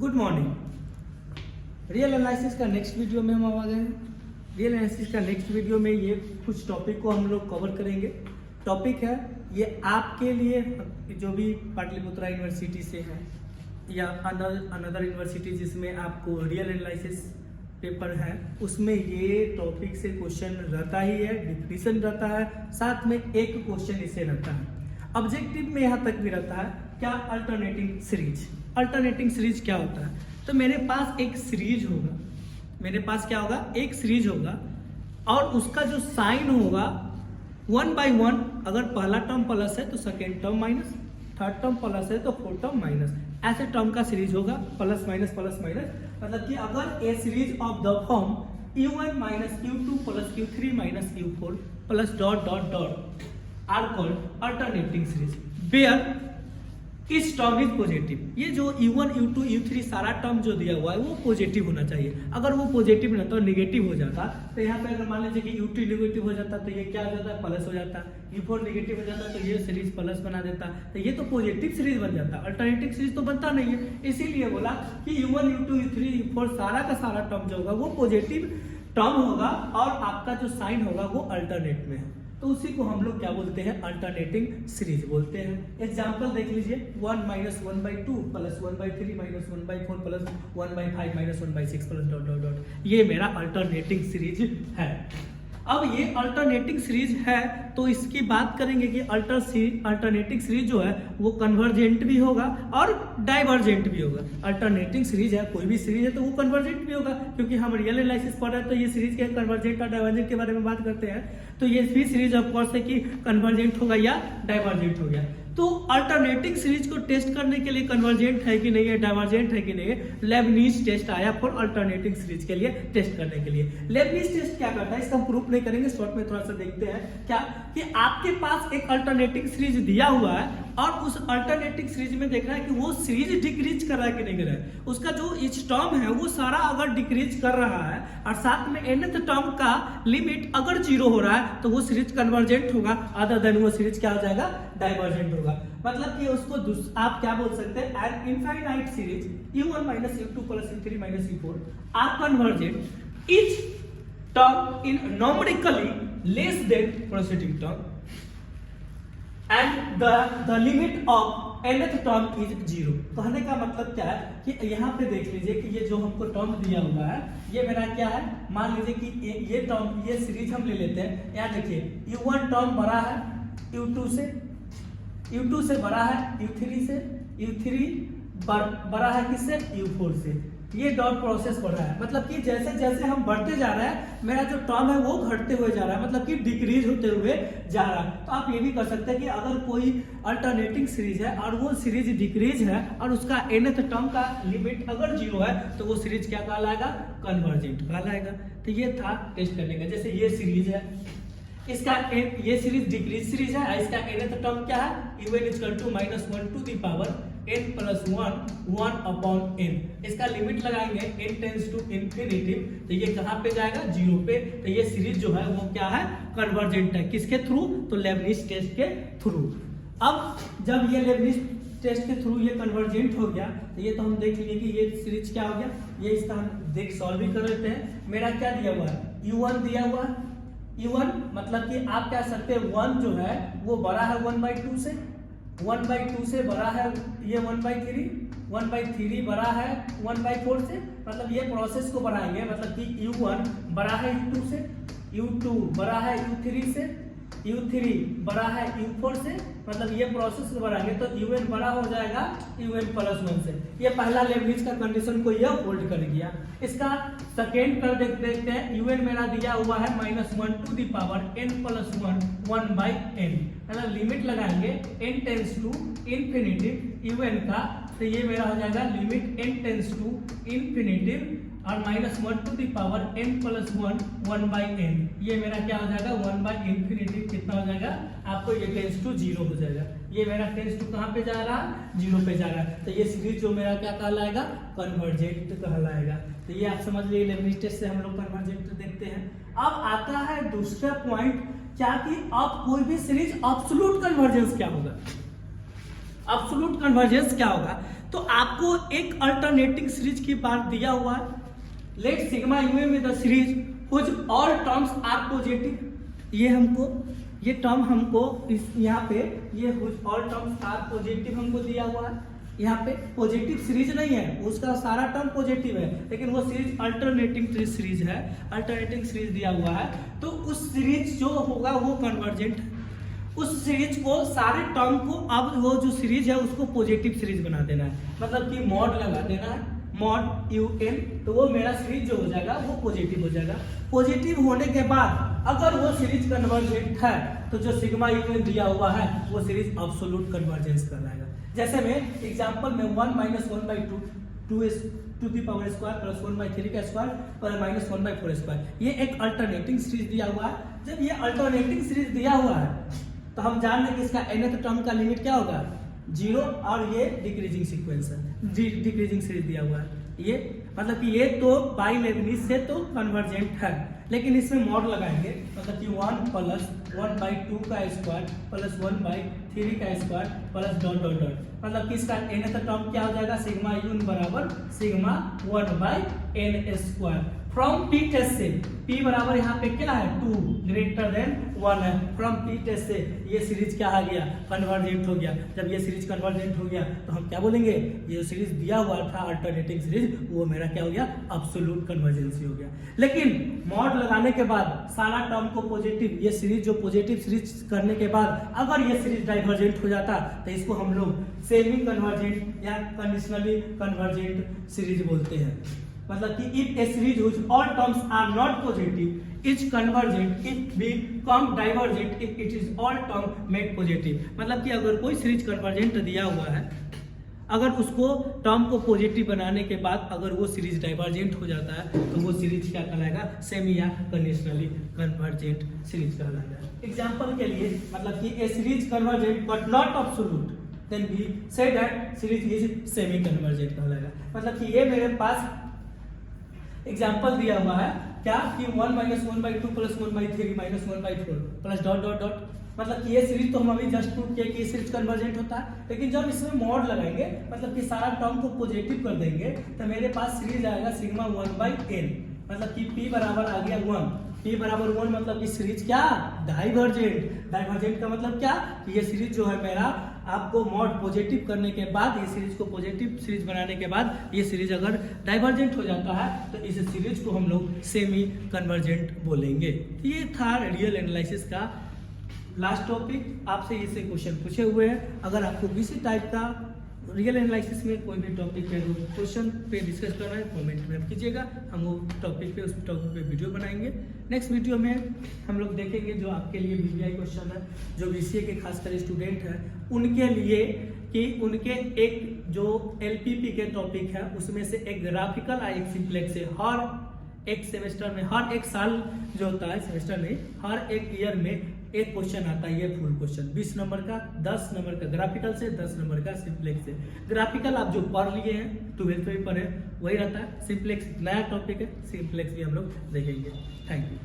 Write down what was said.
Good morning. Real analysis का next video में हम आ गए हैं। रियल एनालिसिस का नेक्स्ट वीडियो में ये कुछ टॉपिक को हम लोग कवर करेंगे। टॉपिक है ये आपके लिए, जो भी पाटलिपुत्रा यूनिवर्सिटी से है या अनदर यूनिवर्सिटी जिसमें आपको रियल एनालिसिस पेपर है, उसमें ये टॉपिक से क्वेश्चन रहता ही है, डिफिनीशन रहता है, साथ में एक क्वेश्चन इससे रहता है। ऑब्जेक्टिव में यहाँ तक भी रहता है क्या, अल्टरनेटिंग सीरीज। अल्टरनेटिंग सीरीज क्या होता है? तो मेरे पास एक सीरीज होगा, मेरे पास क्या होगा, एक सीरीज होगा और उसका जो साइन होगा 1 by 1, अगर पहला टर्म प्लस है तो second term minus, third term plus है तो फोर्थ टर्म माइनस, ऐसे टर्म का सीरीज होगा प्लस माइनस प्लस माइनस। मतलब कि अगर a series of the form u1 minus u2 plus u3 minus u4 plus dot dot dot are called alternating series where इस term is positive. ये जो u1 u2 u3 सारा term जो दिया हुआ है वो पॉजिटिव होना चाहिए। अगर वो पॉजिटिव ना तो नेगेटिव हो जाता, तो यहाँ पे अगर मान लीजिए कि u2 नेगेटिव हो जाता तो ये क्या हो जाता है, प्लस हो जाता। u4 नेगेटिव हो जाता तो ये सीरीज प्लस बना देता, तो ये तो पॉजिटिव सीरीज बन जाता। अल्टरनेटिव सीरीज तो बनता नहीं है, इसीलिए बोला कि u1 u2 u3 u4 सारा का सारा टर्म जो होगा वो पॉजिटिव टर्म होगा और आपका जो साइन होगा वो अल्टरनेट में है, तो उसी को हम लोग क्या बोलते हैं, अल्टरनेटिंग सीरीज बोलते हैं। एग्जांपल देख लीजिए, 1 minus 1 by 2 plus 1 by 3 minus 1 by 4 plus 1 by 5 minus 1 by 6 plus dot dot dot, ये मेरा अल्टरनेटिंग सीरीज है। अब ये अल्टरनेटिंग सीरीज है तो इसकी बात करेंगे कि अल्टरनेटिंग सीरीज जो है वो कन्वर्जेंट भी होगा और डाइवर्जेंट भी होगा। अल्टरनेटिंग सीरीज है, कोई भी सीरीज है तो वो कन्वर्जेंट भी होगा, क्योंकि हम रियल एनालिसिस पढ़ रहे हैं तो ये सीरीज के कन्वर्जेंट और डाइवर्जेंट के बारे में बात करते हैं। तो ये भी सीरीज ऑफ कोर्स है कि कन्वर्जेंट होगा या डाइवर्जेंट हो गया। तो अल्टरनेटिंग सीरीज को टेस्ट करने के लिए कन्वर्जेंट है कि नहीं है, डाइवर्जेंट है कि नहीं है, लेबनीज टेस्ट आया फॉर अल्टरनेटिंग सीरीज के लिए टेस्ट करने के लिए। लेबनीज टेस्ट क्या करता है, इसका हम प्रूफ नहीं करेंगे, शॉर्ट में थोड़ा सा देखते हैं। क्या कि आपके पास एक अल्टरनेटिंग सीरीज दिया हुआ है और उस अल्टरनेटिंग सीरीज में देख रहा है कि वो सीरीज डिक्रीज कर रहा है कि नहीं कर रहा है, उसका जो इच टर्म है वो सारा अगर डिक्रीज कर रहा है और साथ में nth टर्म का लिमिट अगर 0 हो रहा है तो वो सीरीज कन्वर्जेंट होगा, अदर देन वो सीरीज क्या हो जाएगा, डाइवर्जेंट होगा। मतलब कि उसको आप क्या बोल सकते हैं, an infinite series u1 minus u2 plus u3 minus u4 are convergent each term in numerically less than proceeding term and the limit of nth term is 0। कहने का मतलब क्या है कि यहाँ पे देख लीजिए कि ये जो हमको टर्म दिया हुआ है ये मेरा क्या है, मान लीजिए कि ये टर्म, ये सीरीज हम ले लेते हैं। यहाँ देखिए u1 टर्म बड़ा है u2 से, u2 से बड़ा है u3 से, u3 बड़ा है किससे, u4 से। ये डॉट प्रोसेस बढ़ रहा है, मतलब कि जैसे जैसे हम बढ़ते जा रहे हैं मेरा जो टर्म है वो घटते हुए जा रहा है, मतलब कि डिक्रीज होते हुए जा रहा है। तो आप ये भी कर सकते हैं कि अगर कोई अल्टरनेटिंग सीरीज है और वो सीरीज डिक्रीज है और उसका nth टर्म का लिमिट अगर 0 है तो वो सीरीज क्या कहलाएगा, कन्वर्जेंट कहलाएगा। तो ये था टेस्ट करने का। जैसे ये सीरीज है, इसका ये सीरीज डिक्रीज सीरीज है, इसका nth टर्म क्या है, un equal to minus 1 to the power n plus 1 upon n। इसका लिमिट लगाएंगे n टेंस टू इंफिनिटी, तो ये कहाँ पे जाएगा, 0 पे। तो ये सीरीज जो है वो क्या है, कन्वर्जेंट है। किसके थ्रू, तो लेबनीज टेस्ट के थ्रू। अब जब ये लेबनीज टेस्ट के थ्रू ये कन्वर्जेंट हो गया तो ये तो हम देख लिए कि ये सीरीज क्या हो गया। ये इसका हम देख सॉल्व भी कर लेते हैं। मेरा क्या दिया हुआ है, u1 दिया हुआ है, u1 मतलब कि आप कह सकते हैं 1 जो है वो बड़ा है 1 by 2 से, 1 by 2 से बड़ा है ये 1 by 3, 1 by 3 बड़ा है 1 by 4 से। मतलब ये प्रोसेस को बढ़ाएंगे, मतलब कि u1 बड़ा है u2 से, u2 बड़ा है u3 से, u3 बड़ा है u4 से। मतलब ये प्रोसेस को बढ़ाएंगे तो un बड़ा हो जाएगा un प्लस 1 से। ये पहला लेबनीज का कंडीशन को यह होल्ड कर गया। इसका सेकेंड कर देखते हैं, un मेरा दिया हुआ है minus 1 to the power n plus 1 by n। मतलब लिमिट लगाएंगे n tends to infinity un का, तो ये मेरा हो जाएगा limit n tends to infinity और minus 1 to the power n plus 1 by n। ये मेरा क्या हो जाएगा, 1 by इंफिनिटी कितना हो जाएगा आपको, ये टेंस टू 0 हो जाएगा। ये मेरा टेंस टू कहाँ पे जा रहा है, 0 पे जा रहा है। तो ये सीरीज जो मेरा क्या कहलाएगा, कन्वर्जेंट कहलाएगा। तो ये आप समझ लीजिए लेबनीज टेस्ट से हम लोग कन्वर्जेंट देखते हैं। अब आता है दूसरा पॉइंट, क्या कि अब कोई भी सीरीज एब्सोल्यूट कन्वर्जेंस क्या होगा, एब्सोल्यूट कन्वर्जेंस क्या होगा। तो आपको एक अल्टरनेटिंग सीरीज की बात दिया हुआ है, लेट सिग्मा यू में the series which all terms are positive. ये हमको ये टर्म हमको इस यहाँ पे ये which all terms are positive हमको दिया हुआ है। यहाँ पे पॉजिटिव सीरीज नहीं है, उसका सारा टर्म पॉजिटिव है, लेकिन वो सीरीज अल्टरनेटिंग सीरीज है, अल्टरनेटिंग सीरीज दिया हुआ है। तो उस सीरीज जो होगा वो कन्वर्जेंट है। उस सीरीज को सारे टर्म को अब वो जो सीरीज है उसको पॉजिटिव सीरीज बना देना है, मतलब कि मॉड लगा देना है, मॉड UN, तो वो मेरा सीरीज जो हो जाएगा वो पॉजिटिव हो जाएगा। पॉजिटिव होने के बाद अगर वो सीरीज कन्वर्जेंट है तो जो सिग्मा UN दिया हुआ है वो सीरीज एब्सोल्यूट कन्वर्जेंस कराएगा। जैसे मैं एग्जांपल में 1 - 1/2 2 is to the power square plus 1/3 का स्क्वायर और -1/4 स्क्वायर, ये एक अल्टरनेटिंग सीरीज दिया हुआ है। जब ये अल्टरनेटिंग सीरीज दिया हुआ है तो हम जान लें कि इसका nth टर्म का लिमिट क्या होगा 0, और ये डिक्रीजिंग सीक्वेंस है, डिक्रीजिंग सीरीज दिया हुआ है। ये मतलब कि ये तो बाई लेबनीज से तो कन्वर्जेंट है, लेकिन इसमें मॉड लगाएंगे, मतलब कि 1 + 1/2 का स्क्वायर प्लस 1/3 का square plus dot dot dot, मतलब कि इसका nth टर्म क्या हो जाएगा सिग्मा यून बराबर sigma 1/n²। From p test से p बराबर यहाँ पे क्या है 2 ग्रेटर देन 1 है। फ्रॉम पी टेस्ट से ये सीरीज क्या आ गया कन्वर्जेंट हो गया। जब ये सीरीज कन्वर्जेंट हो गया तो हम क्या बोलेंगे, ये जो सीरीज दिया हुआ था अल्टरनेटिंग सीरीज वो मेरा क्या हो गया एब्सोल्यूट कन्वर्जेंसी हो गया। लेकिन मॉड लगाने के बाद सारा टर्म को पॉजिटिव, ये सीरीज जो पॉजिटिव सीरीज करने के बाद अगर ये सीरीज डाइवर्जेंट हो जाता तो इसको हम लोग सेमी कन्वर्जेंट या कंडीशनली कन्वर्जेंट सीरीज बोलते हैं। मतलब कि if a series which all terms are not positive is convergent if become divergent if it is all term made positive. मतलब कि अगर कोई सीरीज कन्वर्जेंट दिया हुआ है, अगर उसको टर्म को पॉजिटिव बनाने के बाद अगर वो सीरीज डाइवर्जेंट हो जाता है तो वो सीरीज क्या कहलाएगा सेमी या कंडीशनली कन्वर्जेंट सीरीज कहलाएगा। एग्जांपल के लिए मतलब कि a series convergent but not absolute then we say that series is semi convergent कहलाएगा। मतलब कि ये मेरे पास एग्जाम्पल दिया हुआ है क्या कि 1 - 1/2 plus 1/3 -1/4 plus dot dot dot, मतलब कि ये सीरीज तो हम अभी जस्ट प्रूव किया कि ये सीरीज कन्वर्जेंट होता है। लेकिन जब इसमें मॉड लगाएंगे मतलब कि सारा टर्म को पॉजिटिव कर देंगे तो मेरे पास सीरीज आएगा सिग्मा 1/n, मतलब कि p बराबर आ गया 1। p बराबर 1 मतलब कि सीरीज क्या डाइवर्जेंट। डाइवर्जेंट का मतलब क्या कि ये सीरीज जो है मेरा आपको मॉड पॉजिटिव करने के बाद ये सीरीज को पॉजिटिव सीरीज बनाने के बाद ये सीरीज अगर डाइवर्जेंट हो जाता है तो इस सीरीज को हम लोग सेमी कन्वर्जेंट बोलेंगे। ये था रियल एनालिसिस का लास्ट टॉपिक। आपसे ये क्वेश्चन पूछे हुए हैं। अगर आपको किसी टाइप का रियल एनालिसिस में कोई भी टॉपिक पे क्वेश्चन पे डिस्कस करना है कमेंट में कीजिएगा, हम वो टॉपिक पे उस टॉपिक पे वीडियो बनाएंगे। नेक्स्ट वीडियो में हम लोग देखेंगे जो आपके लिए BBI क्वेश्चन है, जो BCA के खासकर स्टूडेंट हैं उनके लिए, कि उनके एक जो LPP के टॉपिक है उसमें से एक ग्राफिकल और एक सिंप्लेक्स है। हर एक सेमेस्टर में, हर एक साल जो होता है सेमेस्टर में, हर एक ईयर में एक क्वेश्चन आता है, ये फुल क्वेश्चन 20 नंबर का, 10 नंबर का ग्राफिकल से, 10 नंबर का सिंप्लेक्स से। ग्राफिकल आप जो पढ़ लिए हैं 12th में भी पढ़े वही रहता है, सिंप्लेक्स नया टॉपिक है, सिंप्लेक्स भी हम लोग देखेंगे। Thank you.